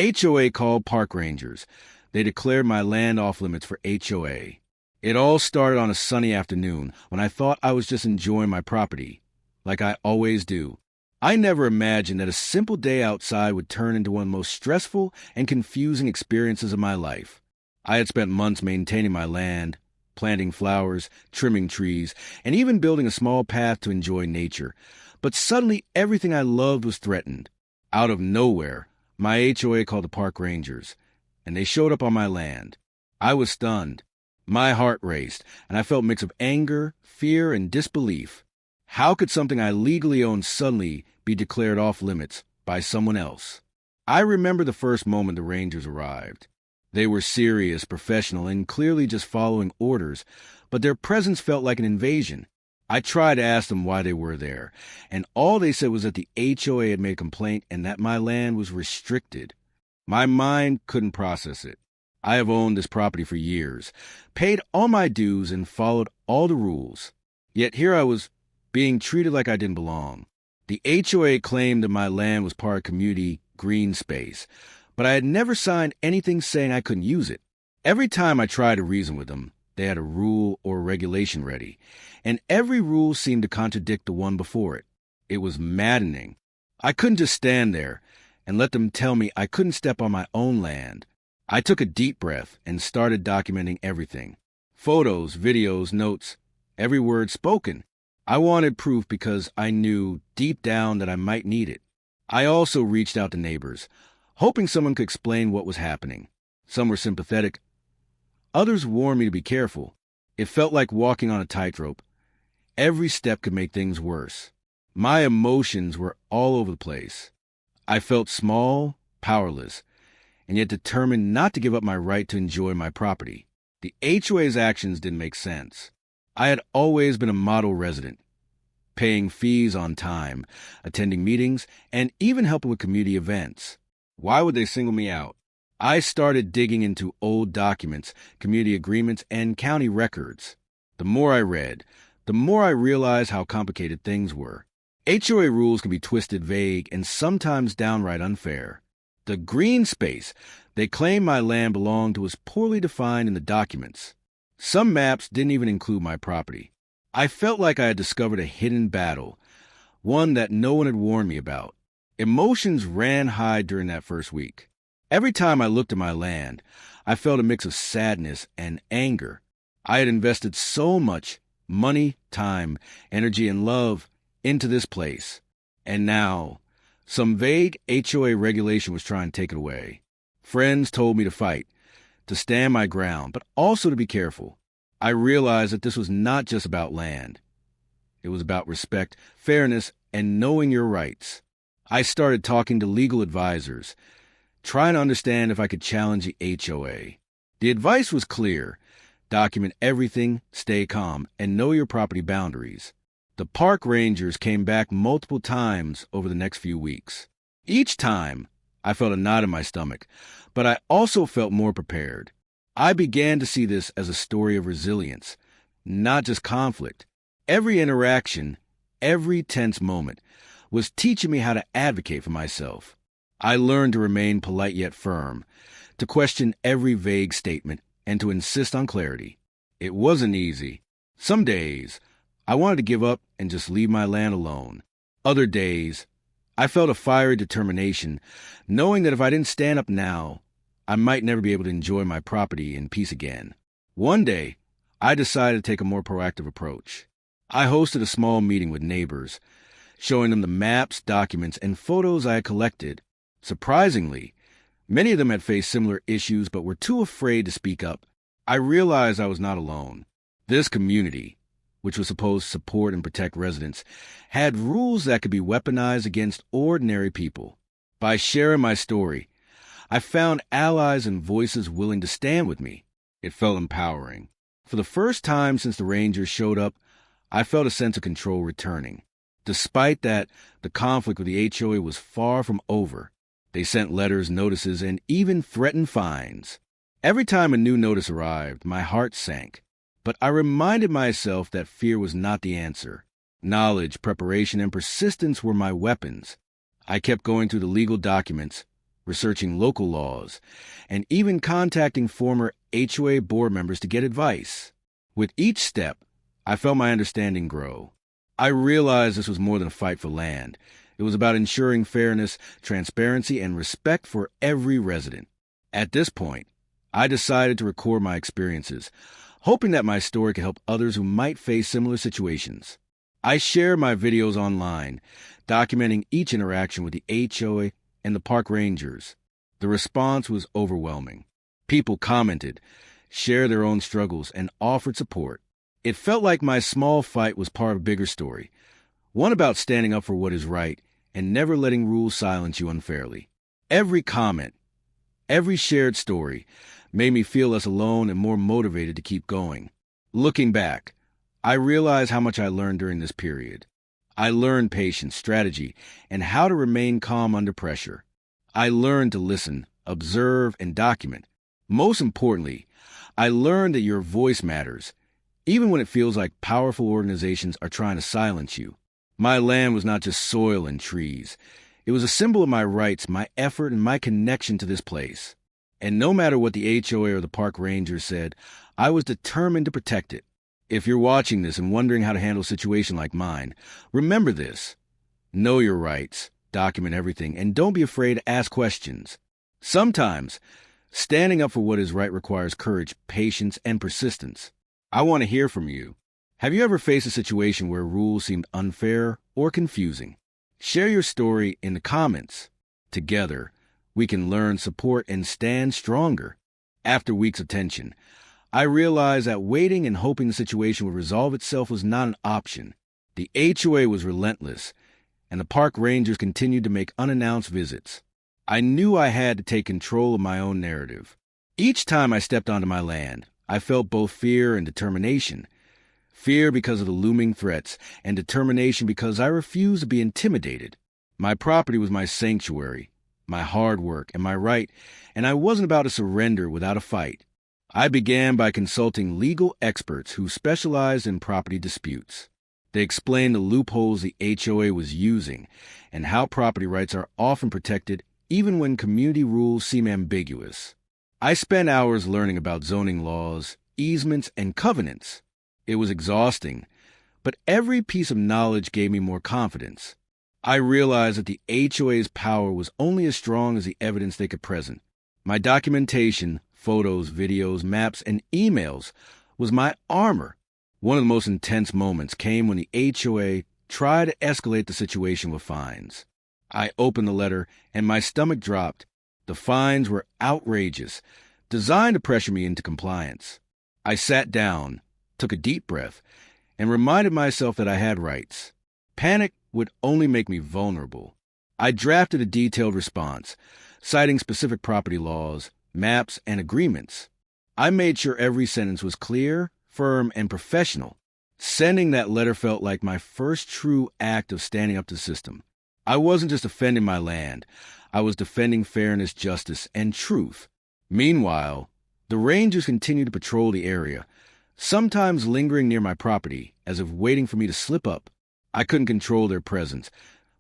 HOA called park rangers. They declared my land off limits for HOA. It all started on a sunny afternoon when I thought I was just enjoying my property, like I always do. I never imagined that a simple day outside would turn into one of the most stressful and confusing experiences of my life. I had spent months maintaining my land, planting flowers, trimming trees, and even building a small path to enjoy nature. But suddenly everything I loved was threatened. Out of nowhere, my HOA called the park rangers, and they showed up on my land. I was stunned. My heart raced, and I felt a mix of anger, fear, and disbelief. How could something I legally owned suddenly be declared off limits by someone else? I remember the first moment the rangers arrived. They were serious, professional, and clearly just following orders, but their presence felt like an invasion. I tried to ask them why they were there, and all they said was that the HOA had made a complaint and that my land was restricted. My mind couldn't process it. I have owned this property for years, paid all my dues, and followed all the rules. Yet here I was, being treated like I didn't belong. The HOA claimed that my land was part of community green space, but I had never signed anything saying I couldn't use it. Every time I tried to reason with them, they had a rule or regulation ready, and every rule seemed to contradict the one before it. It was maddening. I couldn't just stand there and let them tell me I couldn't step on my own land. I took a deep breath and started documenting everything. Photos, videos, notes, every word spoken. I wanted proof because I knew deep down that I might need it. I also reached out to neighbors, hoping someone could explain what was happening. Some were sympathetic. Others warned me to be careful. It felt like walking on a tightrope. Every step could make things worse. My emotions were all over the place. I felt small, powerless, and yet determined not to give up my right to enjoy my property. The HOA's actions didn't make sense. I had always been a model resident, paying fees on time, attending meetings, and even helping with community events. Why would they single me out? I started digging into old documents, community agreements, and county records. The more I read, the more I realized how complicated things were. HOA rules can be twisted, vague, and sometimes downright unfair. The green space they claimed my land belonged to was poorly defined in the documents. Some maps didn't even include my property. I felt like I had discovered a hidden battle, one that no one had warned me about. Emotions ran high during that first week. Every time I looked at my land, I felt a mix of sadness and anger. I had invested so much money, time, energy, and love into this place. And now, some vague HOA regulation was trying to take it away. Friends told me to fight, to stand my ground, but also to be careful. I realized that this was not just about land. It was about respect, fairness, and knowing your rights. I started talking to legal advisors, trying to understand if I could challenge the HOA. The advice was clear. Document everything, stay calm, and know your property boundaries. The park rangers came back multiple times over the next few weeks. Each time, I felt a knot in my stomach, but I also felt more prepared. I began to see this as a story of resilience, not just conflict. Every interaction, every tense moment, was teaching me how to advocate for myself. I learned to remain polite yet firm, to question every vague statement, and to insist on clarity. It wasn't easy. Some days, I wanted to give up and just leave my land alone. Other days, I felt a fiery determination, knowing that if I didn't stand up now, I might never be able to enjoy my property in peace again. One day, I decided to take a more proactive approach. I hosted a small meeting with neighbors, showing them the maps, documents, and photos I had collected. Surprisingly, many of them had faced similar issues but were too afraid to speak up. I realized I was not alone. This community, which was supposed to support and protect residents, had rules that could be weaponized against ordinary people. By sharing my story, I found allies and voices willing to stand with me. It felt empowering. For the first time since the Rangers showed up, I felt a sense of control returning. Despite that, the conflict with the HOA was far from over. They sent letters, notices, and even threatened fines. Every time a new notice arrived, my heart sank. But I reminded myself that fear was not the answer. Knowledge, preparation, and persistence were my weapons. I kept going through the legal documents, researching local laws, and even contacting former HOA board members to get advice. With each step, I felt my understanding grow. I realized this was more than a fight for land. It was about ensuring fairness, transparency, and respect for every resident. At this point, I decided to record my experiences, hoping that my story could help others who might face similar situations. I share my videos online, documenting each interaction with the HOA and the park rangers. The response was overwhelming. People commented, shared their own struggles, and offered support. It felt like my small fight was part of a bigger story, one about standing up for what is right and never letting rules silence you unfairly. Every comment, every shared story made me feel less alone and more motivated to keep going. Looking back, I realized how much I learned during this period. I learned patience, strategy, and how to remain calm under pressure. I learned to listen, observe, and document. Most importantly, I learned that your voice matters, even when it feels like powerful organizations are trying to silence you. My land was not just soil and trees. It was a symbol of my rights, my effort, and my connection to this place. And no matter what the HOA or the park rangers said, I was determined to protect it. If you're watching this and wondering how to handle a situation like mine, remember this. Know your rights, document everything, and don't be afraid to ask questions. Sometimes, standing up for what is right requires courage, patience, and persistence. I want to hear from you. Have you ever faced a situation where rules seemed unfair or confusing? Share your story in the comments. Together, we can learn, support, and stand stronger. After weeks of tension, I realized that waiting and hoping the situation would resolve itself was not an option. The HOA was relentless, and the park rangers continued to make unannounced visits. I knew I had to take control of my own narrative. Each time I stepped onto my land, I felt both fear and determination. Fear because of the looming threats, and determination because I refused to be intimidated. My property was my sanctuary, my hard work, and my right, and I wasn't about to surrender without a fight. I began by consulting legal experts who specialized in property disputes. They explained the loopholes the HOA was using and how property rights are often protected even when community rules seem ambiguous. I spent hours learning about zoning laws, easements, and covenants. It was exhausting, but every piece of knowledge gave me more confidence. I realized that the HOA's power was only as strong as the evidence they could present. My documentation, photos, videos, maps, and emails was my armor. One of the most intense moments came when the HOA tried to escalate the situation with fines. I opened the letter, and my stomach dropped. The fines were outrageous, designed to pressure me into compliance. I sat down, took a deep breath, and reminded myself that I had rights. Panic would only make me vulnerable. I drafted a detailed response, citing specific property laws, maps, and agreements. I made sure every sentence was clear, firm, and professional. Sending that letter felt like my first true act of standing up to the system. I wasn't just defending my land. I was defending fairness, justice, and truth. Meanwhile, the rangers continued to patrol the area, sometimes lingering near my property, as if waiting for me to slip up. I couldn't control their presence,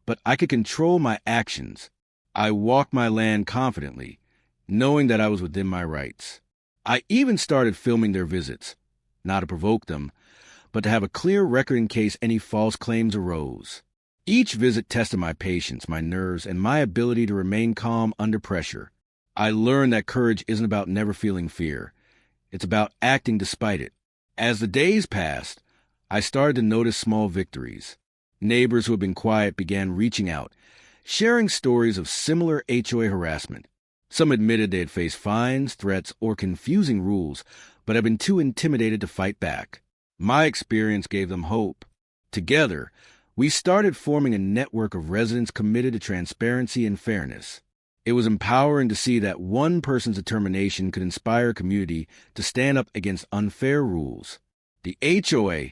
but I could control my actions. I walked my land confidently, knowing that I was within my rights. I even started filming their visits, not to provoke them, but to have a clear record in case any false claims arose. Each visit tested my patience, my nerves, and my ability to remain calm under pressure. I learned that courage isn't about never feeling fear. It's about acting despite it. As the days passed, I started to notice small victories. Neighbors who had been quiet began reaching out, sharing stories of similar HOA harassment. Some admitted they had faced fines, threats, or confusing rules, but had been too intimidated to fight back. My experience gave them hope. Together, we started forming a network of residents committed to transparency and fairness. It was empowering to see that one person's determination could inspire a community to stand up against unfair rules. The HOA,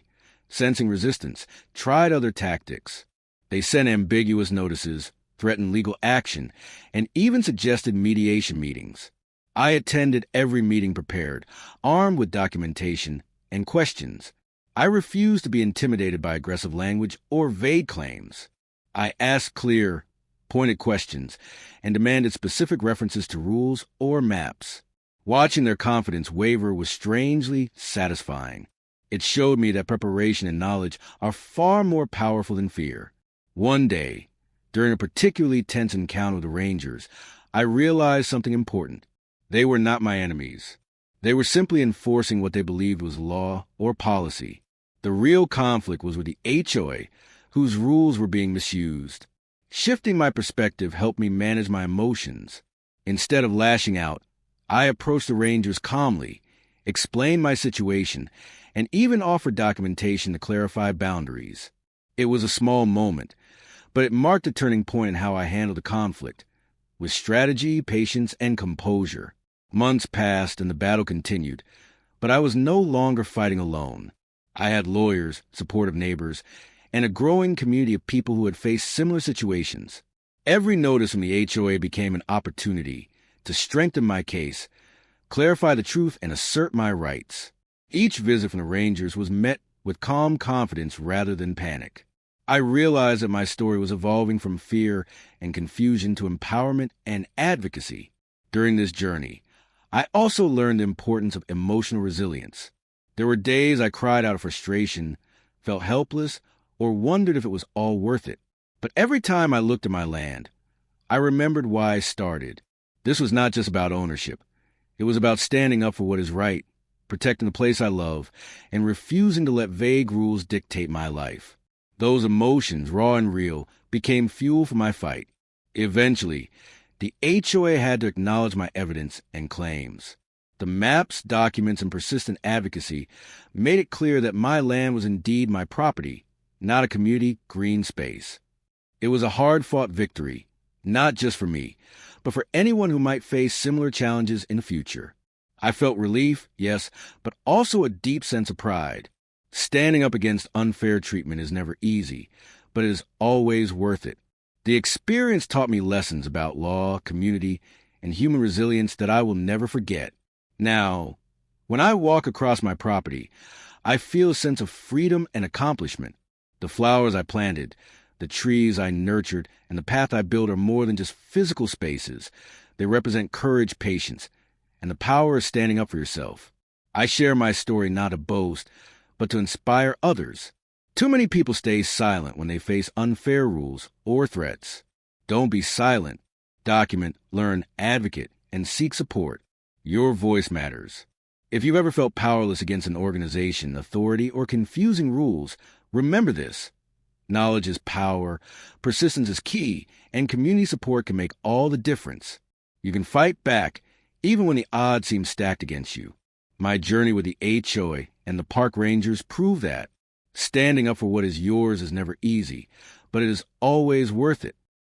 sensing resistance, tried other tactics. They sent ambiguous notices, threatened legal action, and even suggested mediation meetings. I attended every meeting prepared, armed with documentation and questions. I refused to be intimidated by aggressive language or vague claims. I asked clear, pointed questions, and demanded specific references to rules or maps. Watching their confidence waver was strangely satisfying. It showed me that preparation and knowledge are far more powerful than fear. One day, during a particularly tense encounter with the Rangers, I realized something important. They were not my enemies. They were simply enforcing what they believed was law or policy. The real conflict was with the HOA, whose rules were being misused. Shifting my perspective helped me manage my emotions. Instead of lashing out, I approached the Rangers calmly, explained my situation, and even offered documentation to clarify boundaries. It was a small moment, but it marked a turning point in how I handled the conflict, with strategy, patience, and composure. Months passed and the battle continued, but I was no longer fighting alone. I had lawyers, supportive neighbors, and a growing community of people who had faced similar situations. Every notice from the HOA became an opportunity to strengthen my case, clarify the truth, and assert my rights. Each visit from the Rangers was met with calm confidence rather than panic. I realized that my story was evolving from fear and confusion to empowerment and advocacy. During this journey, I also learned the importance of emotional resilience. There were days I cried out of frustration, felt helpless, or wondered if it was all worth it. But every time I looked at my land, I remembered why I started. This was not just about ownership. It was about standing up for what is right, protecting the place I love, and refusing to let vague rules dictate my life. Those emotions, raw and real, became fuel for my fight. Eventually, the HOA had to acknowledge my evidence and claims. The maps, documents, and persistent advocacy made it clear that my land was indeed my property, not a community green space. It was a hard-fought victory, not just for me, but for anyone who might face similar challenges in the future. I felt relief, yes, but also a deep sense of pride. Standing up against unfair treatment is never easy, but it is always worth it. The experience taught me lessons about law, community, and human resilience that I will never forget. Now, when I walk across my property, I feel a sense of freedom and accomplishment. The flowers I planted, the trees I nurtured, and the path I built are more than just physical spaces. They represent courage, patience, and the power of standing up for yourself. I share my story not to boast, but to inspire others. Too many people stay silent when they face unfair rules or threats. Don't be silent. Document, learn, advocate, and seek support. Your voice matters. If you've ever felt powerless against an organization, authority, or confusing rules, remember this. Knowledge is power, persistence is key, and community support can make all the difference. You can fight back, even when the odds seem stacked against you. My journey with the HOA and the park rangers prove that. Standing up for what is yours is never easy, but it is always worth it.